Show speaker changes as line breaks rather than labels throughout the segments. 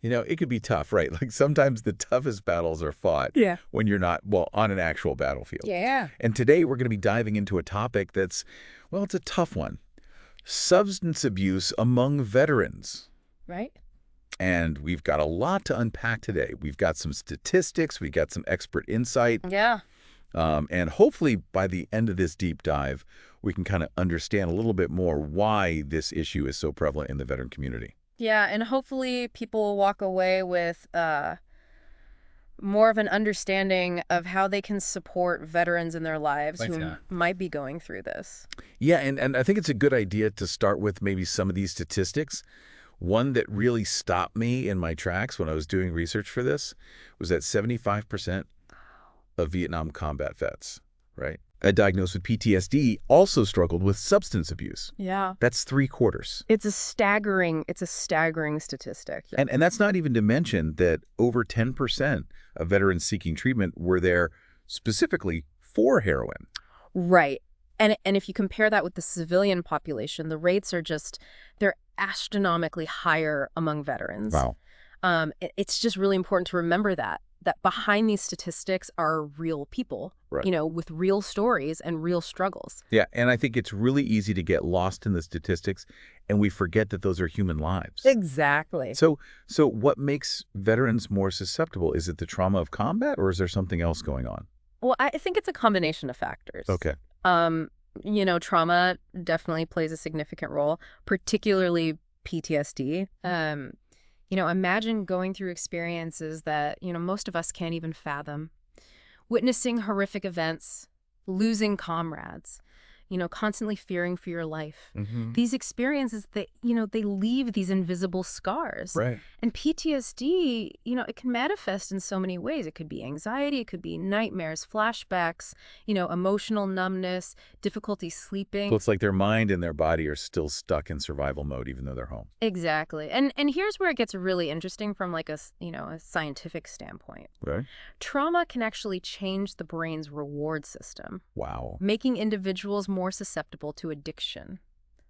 It could be tough, right? Like sometimes the toughest battles are fought
Yeah.
when you're not, well, on an actual battlefield.
Yeah.
And today we're going to be diving into a topic that's, well, it's a tough one. Substance abuse among veterans.
Right?
And we've got a lot to unpack today. We've got some statistics, we got some expert insight,
Yeah.
and hopefully by the end of this deep dive, we can kind of understand a little bit more why this issue is so prevalent in the veteran community.
Yeah, and hopefully people will walk away with more of an understanding of how they can support veterans in their lives who might be going through this.
Yeah, and I think it's a good idea to start with maybe some of these statistics. One that really stopped me in my tracks when I was doing research for this was that 75% of Vietnam combat vets, right, diagnosed with PTSD also struggled with substance abuse.
Yeah.
That's 3/4.
It's a staggering statistic.
And that's not even to mention that over 10% of veterans seeking treatment were there specifically for heroin.
Right. And if you compare that with the civilian population, the rates are they're astronomically higher among veterans.
Wow.
It's just really important to remember that behind these statistics are real people,
Right.
With real stories and real struggles.
Yeah, and I think it's really easy to get lost in the statistics, and we forget that those are human lives.
Exactly.
So what makes veterans more susceptible? Is it the trauma of combat, or is there something else going on?
Well, I think it's a combination of factors.
Okay.
Trauma definitely plays a significant role, particularly PTSD. Imagine going through experiences that, most of us can't even fathom. Witnessing horrific events, losing comrades, constantly fearing for your life.
Mm-hmm.
These experiences, they leave these invisible scars.
Right.
And PTSD, it can manifest in so many ways. It could be anxiety, it could be nightmares, flashbacks, emotional numbness, difficulty sleeping.
So it's like their mind and their body are still stuck in survival mode even though they're home.
Exactly. And here's where it gets really interesting from like a scientific standpoint.
Right.
Trauma can actually change the brain's reward system.
Wow.
Making individuals more susceptible to addiction.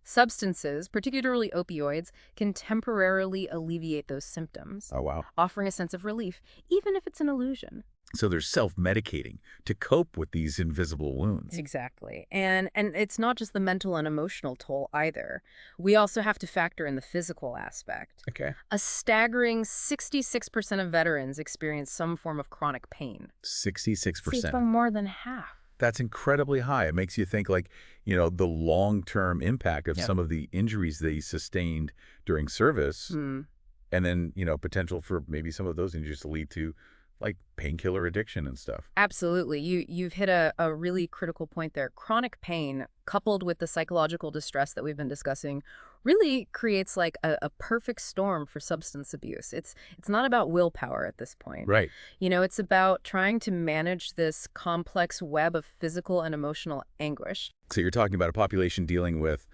Substances, particularly opioids, can temporarily alleviate those symptoms,
Oh, wow.
offering a sense of relief, even if it's an illusion.
So they're self-medicating to cope with these invisible wounds.
Exactly. And it's not just the mental and emotional toll either. We also have to factor in the physical aspect.
Okay.
A staggering 66% of veterans experience some form of chronic pain.
66%.
See, from more than half.
That's incredibly high. It makes you think like, the long-term impact of some of the injuries they sustained during service, and then, potential for maybe some of those injuries to lead to like painkiller addiction and stuff.
Absolutely. You've hit a really critical point there. Chronic pain, coupled with the psychological distress that we've been discussing, really creates like a perfect storm for substance abuse. It's not about willpower at this point.
Right.
It's about trying to manage this complex web of physical and emotional anguish.
So you're talking about a population dealing with,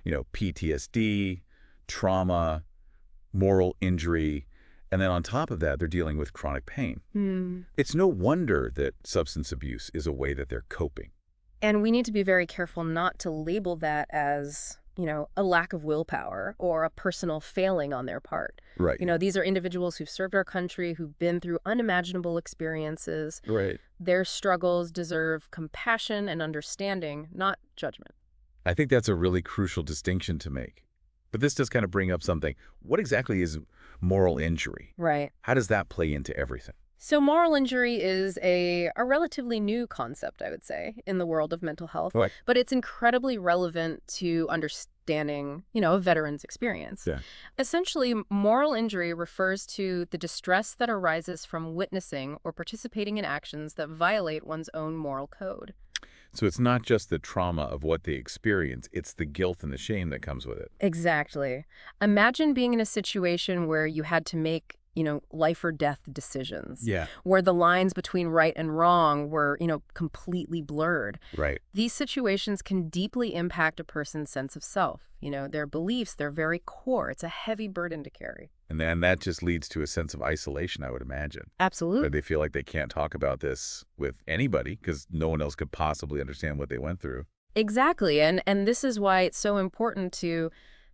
PTSD, trauma, moral injury, and then on top of that, they're dealing with chronic pain. It's no wonder that substance abuse is a way that they're coping.
And we need to be very careful not to label that as, a lack of willpower or a personal failing on their part.
Right.
These are individuals who've served our country, who've been through unimaginable experiences.
Right.
Their struggles deserve compassion and understanding, not judgment.
I think that's a really crucial distinction to make. But this does kind of bring up something. What exactly is moral injury?
Right.
How does that play into everything?
So moral injury is a relatively new concept, I would say, in the world of mental health.
Right.
But it's incredibly relevant to understanding, a veteran's experience.
Yeah.
Essentially, moral injury refers to the distress that arises from witnessing or participating in actions that violate one's own moral code.
So it's not just the trauma of what they experience, it's the guilt and the shame that comes with it.
Exactly. Imagine being in a situation where you had to make, life or death decisions.
Yeah.
Where the lines between right and wrong were, completely blurred.
Right.
These situations can deeply impact a person's sense of self. Their beliefs, their very core. It's a heavy burden to carry.
And then that just leads to a sense of isolation, I would imagine.
Absolutely.
Where they feel like they can't talk about this with anybody because no one else could possibly understand what they went through.
Exactly. And this is why it's so important to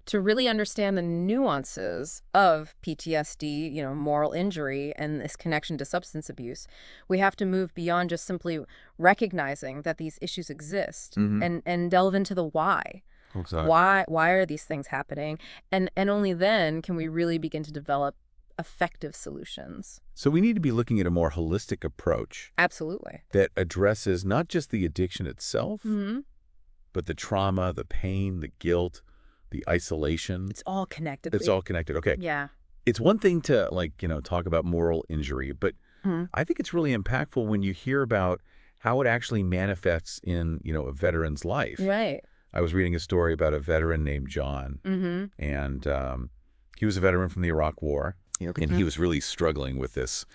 To really understand the nuances of PTSD, moral injury, and this connection to substance abuse, we have to move beyond just simply recognizing that these issues exist
Mm-hmm.
and delve into the why.
Exactly.
Why are these things happening? And only then can we really begin to develop effective solutions.
So we need to be looking at a more holistic approach
Absolutely.
that addresses not just the addiction itself,
Mm-hmm.
but the trauma, the pain, the guilt, the isolation.
It's all connected.
It's all connected. Okay.
Yeah.
It's one thing to talk about moral injury, but
Mhm.
I think it's really impactful when you hear about how it actually manifests in, a veteran's life.
Right.
I was reading a story about a veteran named John,
Mm-hmm.
and he was a veteran from the Iraq War, and he was really struggling with this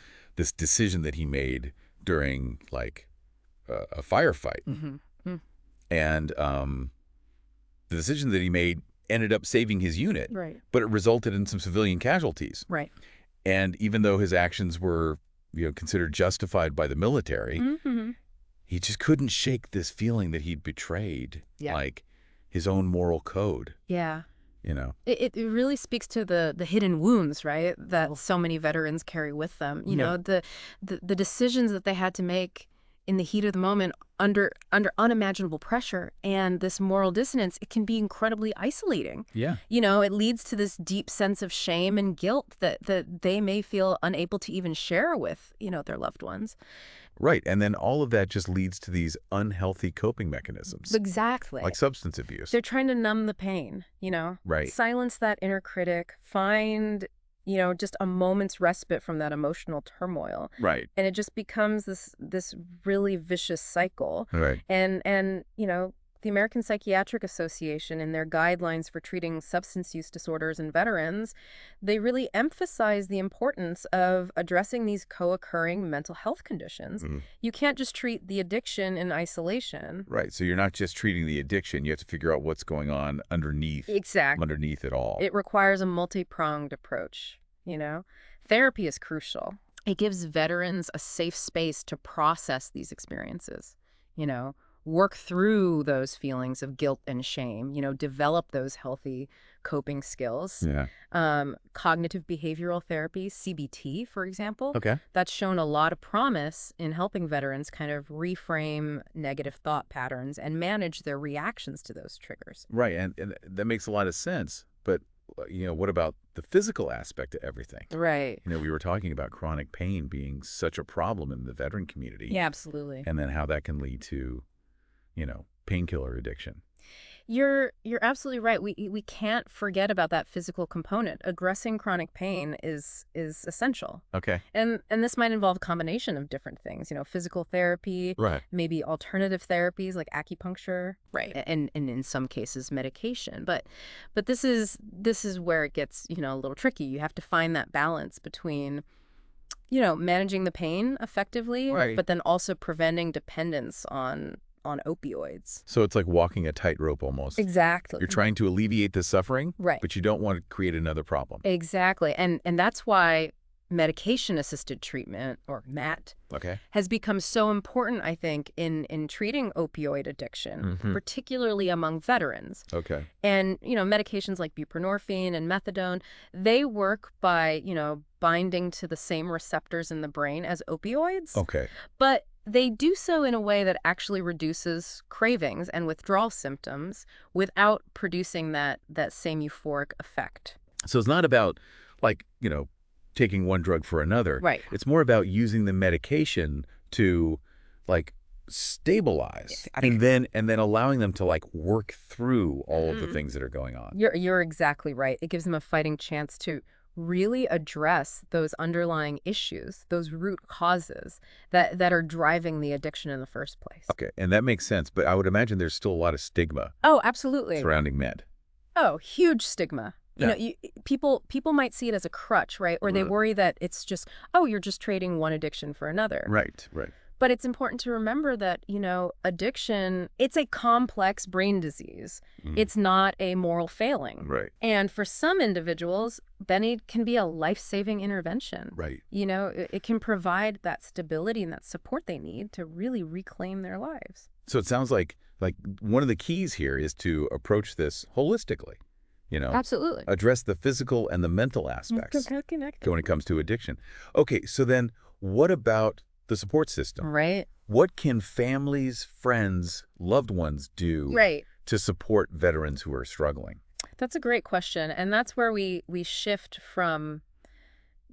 decision that he made during a firefight.
Mm-hmm.
And the decision that he made ended up saving his unit,
Right.
but it resulted in some civilian casualties.
Right.
And even though his actions were, considered justified by the military,
Mm-hmm.
he just couldn't shake this feeling that he'd betrayed,
Yeah.
his own moral code,
Yeah.
you know?
It really speaks to the hidden wounds, right, that so many veterans carry with them. The decisions that they had to make in the heat of the moment under unimaginable pressure and this moral dissonance, it can be incredibly isolating.
Yeah.
It leads to this deep sense of shame and guilt that they may feel unable to even share with, their loved ones.
Right. And then all of that just leads to these unhealthy coping mechanisms,
Exactly.
like substance abuse.
They're trying to numb the pain,
Right.
silence that inner critic, find, just a moment's respite from that emotional turmoil.
Right.
And it just becomes this really vicious cycle.
Right.
And the American Psychiatric Association, in their guidelines for treating substance use disorders in veterans, they really emphasize the importance of addressing these co-occurring mental health conditions.
Mm.
You can't just treat the addiction in isolation.
Right. So you're not just treating the addiction. You have to figure out what's going on underneath it all.
It requires a multi-pronged approach, Therapy is crucial. It gives veterans a safe space to process these experiences, work through those feelings of guilt and shame, develop those healthy coping skills.
Yeah.
Cognitive behavioral therapy, CBT, for example,
Okay.
that's shown a lot of promise in helping veterans kind of reframe negative thought patterns and manage their reactions to those triggers.
Right. And that makes a lot of sense. But, what about the physical aspect of everything?
Right.
We were talking about chronic pain being such a problem in the veteran community.
Yeah, absolutely.
And then how that can lead to, painkiller addiction.
You're absolutely right. We can't forget about that physical component. Addressing chronic pain is essential.
Okay.
And this might involve a combination of different things, physical therapy,
Right.
maybe alternative therapies like acupuncture,
Right.
and in some cases medication. But this is where it gets, a little tricky. You have to find that balance between managing the pain effectively,
Right.
but then also preventing dependence on opioids.
So it's like walking a tightrope almost.
Exactly.
You're trying to alleviate the suffering,
Right.
but you don't want to create another problem.
Exactly. And that's why medication-assisted treatment, or MAT,
Okay.
has become so important, I think, in treating opioid addiction, particularly among veterans.
Okay.
And, medications like buprenorphine and methadone, they work by, binding to the same receptors in the brain as opioids.
Okay.
But they do so in a way that actually reduces cravings and withdrawal symptoms without producing that same euphoric effect.
So it's not about taking one drug for another.
Right.
It's more about using the medication to stabilize and then allowing them to work through all of the things that are going on.
You're exactly right. It gives them a fighting chance to really address those underlying issues, those root causes that are driving the addiction in the first place.
Okay. And that makes sense. But I would imagine there's still a lot of stigma
Oh, absolutely.
surrounding med.
Oh, huge stigma.
Yeah.
People might see it as a crutch, right? Or they worry that it's just, you're just trading one addiction for another.
Right. Right.
But it's important to remember that, addiction, it's a complex brain disease. It's not a moral failing.
Right.
And for some individuals, Benny can be a life-saving intervention.
Right.
It can provide that stability and that support they need to really reclaim their lives.
So it sounds like one of the keys here is to approach this holistically.
Absolutely.
address the physical and the mental aspects when it comes to addiction. Okay, so then what about the support system?
Right.
What can families, friends, loved ones do
Right.
to support veterans who are struggling?
That's a great question. And that's where we shift from,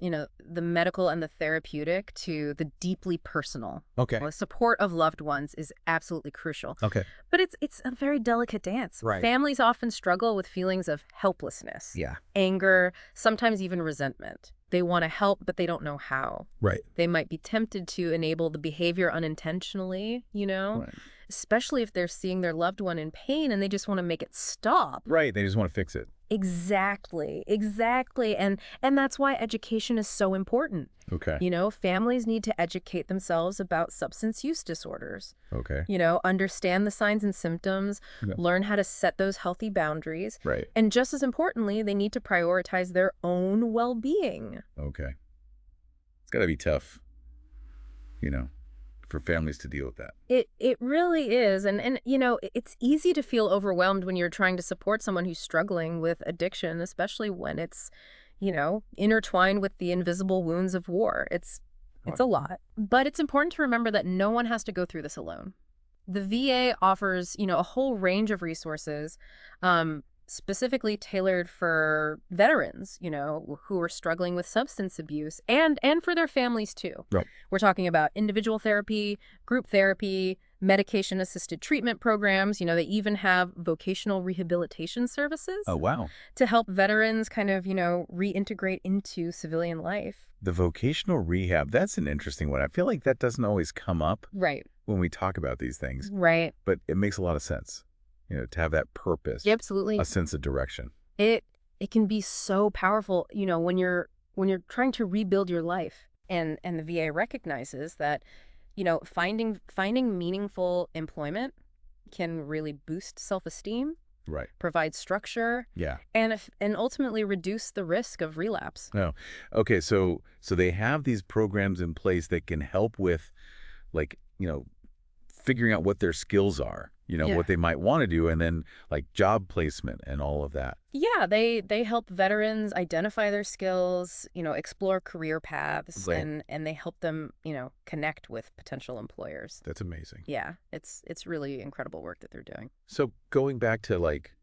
the medical and the therapeutic to the deeply personal.
Okay.
The support of loved ones is absolutely crucial.
Okay.
But it's a very delicate dance.
Right.
Families often struggle with feelings of helplessness,
Yeah.
anger, sometimes even resentment. They want to help, but they don't know how.
Right.
They might be tempted to enable the behavior unintentionally,
Right.
especially if they're seeing their loved one in pain and they just want to make it stop.
Right. They just want to fix it.
Exactly. Exactly. And that's why education is so important.
Okay.
Families need to educate themselves about substance use disorders.
Okay.
Understand the signs and symptoms,
Yeah.
learn how to set those healthy boundaries.
Right.
And just as importantly, they need to prioritize their own well-being.
Okay. It's got to be tough, for families to deal with that.
It really is. And it's easy to feel overwhelmed when you're trying to support someone who's struggling with addiction, especially when it's, intertwined with the invisible wounds of war. It's a lot. But it's important to remember that no one has to go through this alone. The VA offers, a whole range of resources, specifically tailored for veterans, who are struggling with substance abuse and for their families too.
Right.
We're talking about individual therapy, group therapy, medication-assisted treatment programs. They even have vocational rehabilitation services
Oh, wow.
to help veterans kind of, reintegrate into civilian life.
The vocational rehab, that's an interesting one. I feel like that doesn't always come up
Right.
when we talk about these things,
Right.
but it makes a lot of sense, to have that purpose,
Yeah, absolutely.
a sense of direction.
It can be so powerful, when you're trying to rebuild your life, and the VA recognizes that, finding meaningful employment can really boost self-esteem,
Right.
provide structure,
Yeah.
and ultimately reduce the risk of relapse.
Oh, okay. So they have these programs in place that can help with, like, figuring out what their skills are,
Yeah.
what they might want to do, and then like job placement and all of that.
Yeah, they help veterans identify their skills, explore career paths,
Right.
and they help them, connect with potential employers.
That's amazing.
Yeah, it's really incredible work that they're doing.
So going back to like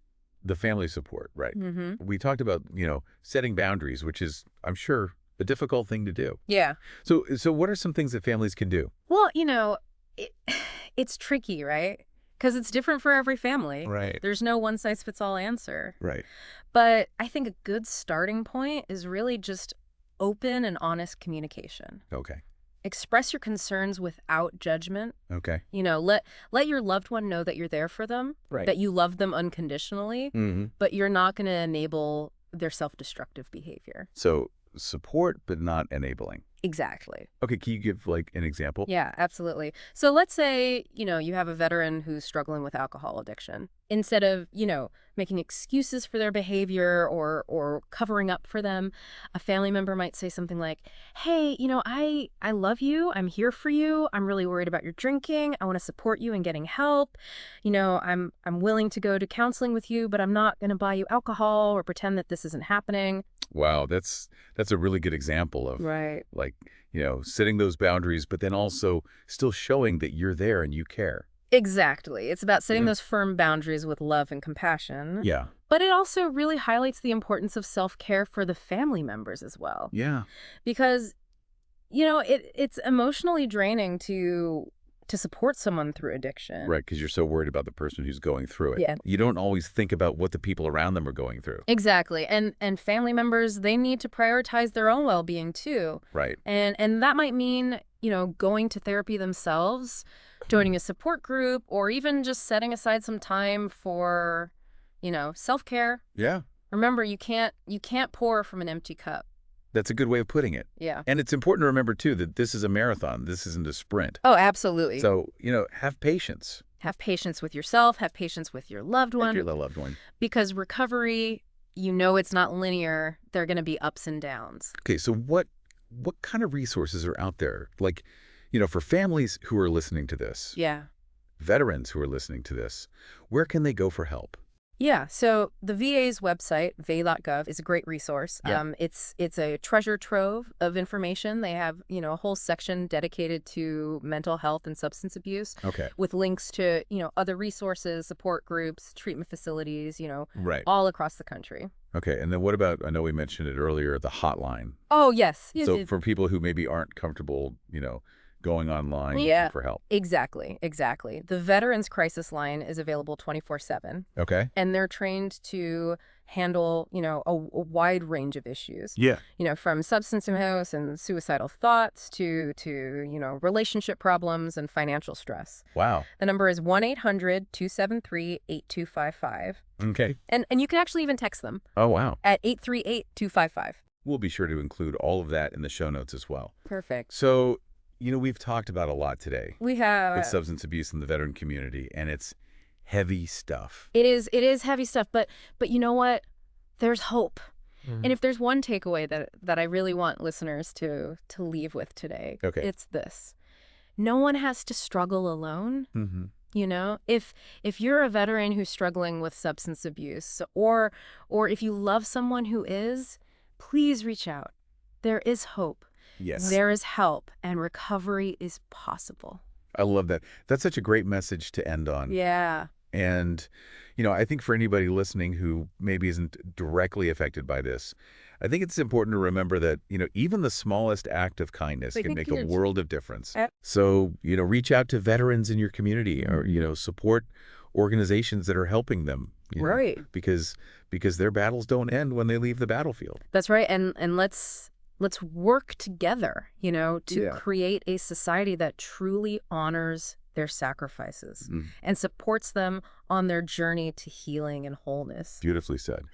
the family support, right?
Mm-hmm.
We talked about, setting boundaries, which is, I'm sure, a difficult thing to do.
Yeah.
So what are some things that families can do?
Well, it's tricky, right? Because it's different for every family.
Right.
There's no one-size-fits-all answer.
Right.
But I think a good starting point is really just open and honest communication.
Okay.
Express your concerns without judgment.
Okay.
Let your loved one know that you're there for them,
Right.
that you love them unconditionally,
Mm-hmm.
but you're not going to enable their self-destructive behavior.
So support, but not enabling.
Exactly.
Okay. Can you give like an example?
Yeah, absolutely. So let's say, you have a veteran who's struggling with alcohol addiction. Instead of, making excuses for their behavior or covering up for them, a family member might say something like, hey, I love you. I'm here for you. I'm really worried about your drinking. I want to support you in getting help. I'm willing to go to counseling with you, but I'm not going to buy you alcohol or pretend that this isn't happening.
Wow. That's a really good example of
Right.
like, setting those boundaries, but then also still showing that you're there and you care.
Exactly. It's about setting
Yeah.
those firm boundaries with love and compassion.
Yeah.
But it also really highlights the importance of self-care for the family members as well.
Yeah.
Because, it's emotionally draining to support someone through addiction.
Right. Because you're so worried about the person who's going through it.
Yeah.
You don't always think about what the people around them are going through.
Exactly. And family members, they need to prioritize their own well-being too.
Right.
And that might mean, going to therapy themselves, joining a support group, or even just setting aside some time for, self-care.
Yeah.
Remember, you can't pour from an empty cup.
That's a good way of putting it.
Yeah.
And it's important to remember, too, that this is a marathon. This isn't a sprint.
Oh, absolutely.
So, have patience
Have patience with yourself, have patience with your loved
with
one,
your loved one.
because recovery, it's not linear. There are going to be ups and downs.
Okay, so what kind of resources are out there? Like, for families who are listening to this,
Yeah.
veterans who are listening to this, where can they go for help?
Yeah, so the VA's website, va.gov, is a great resource.
Yeah.
It's a treasure trove of information. They have, a whole section dedicated to mental health and substance abuse
Okay.
with links to, other resources, support groups, treatment facilities,
Right.
all across the country.
Okay. And then what about, I know we mentioned it earlier, the hotline.
Oh, yes. Yes,
So for people who maybe aren't comfortable, going online looking
yeah,
for help.
exactly, exactly. The Veterans Crisis Line is available 24/7.
Okay.
And they're trained to handle, a wide range of issues,
Yeah.
from substance abuse and suicidal thoughts to, relationship problems and financial stress.
Wow.
The number is 1-800-273-8255.
Okay.
And you can actually even text them
Oh, wow.
at 838-255.
We'll be sure to include all of that in the show notes as well.
Perfect.
So, we've talked about a lot today
We
with
have
substance abuse in the veteran community, and it's heavy stuff.
it is heavy stuff, but you know what? There's hope.
Mhm.
And if there's one takeaway that I really want listeners to leave with today,
Okay.
it's this. No one has to struggle alone.
Mm-hmm.
If you're a veteran who's struggling with substance abuse, or if you love someone who is, please reach out. There is hope.
Yes.
There is help, and recovery is possible.
I love that. That's such a great message to end on.
Yeah.
And, I think for anybody listening who maybe isn't directly affected by this, I think it's important to remember that, even the smallest act of kindness can make a world of difference. So, reach out to veterans in your community or, support organizations that are helping them.
Right.
Because their battles don't end when they leave the battlefield.
That's right. And let's work together, to
Yeah.
create a society that truly honors their sacrifices
Mm.
and supports them on their journey to healing and wholeness.
Beautifully said.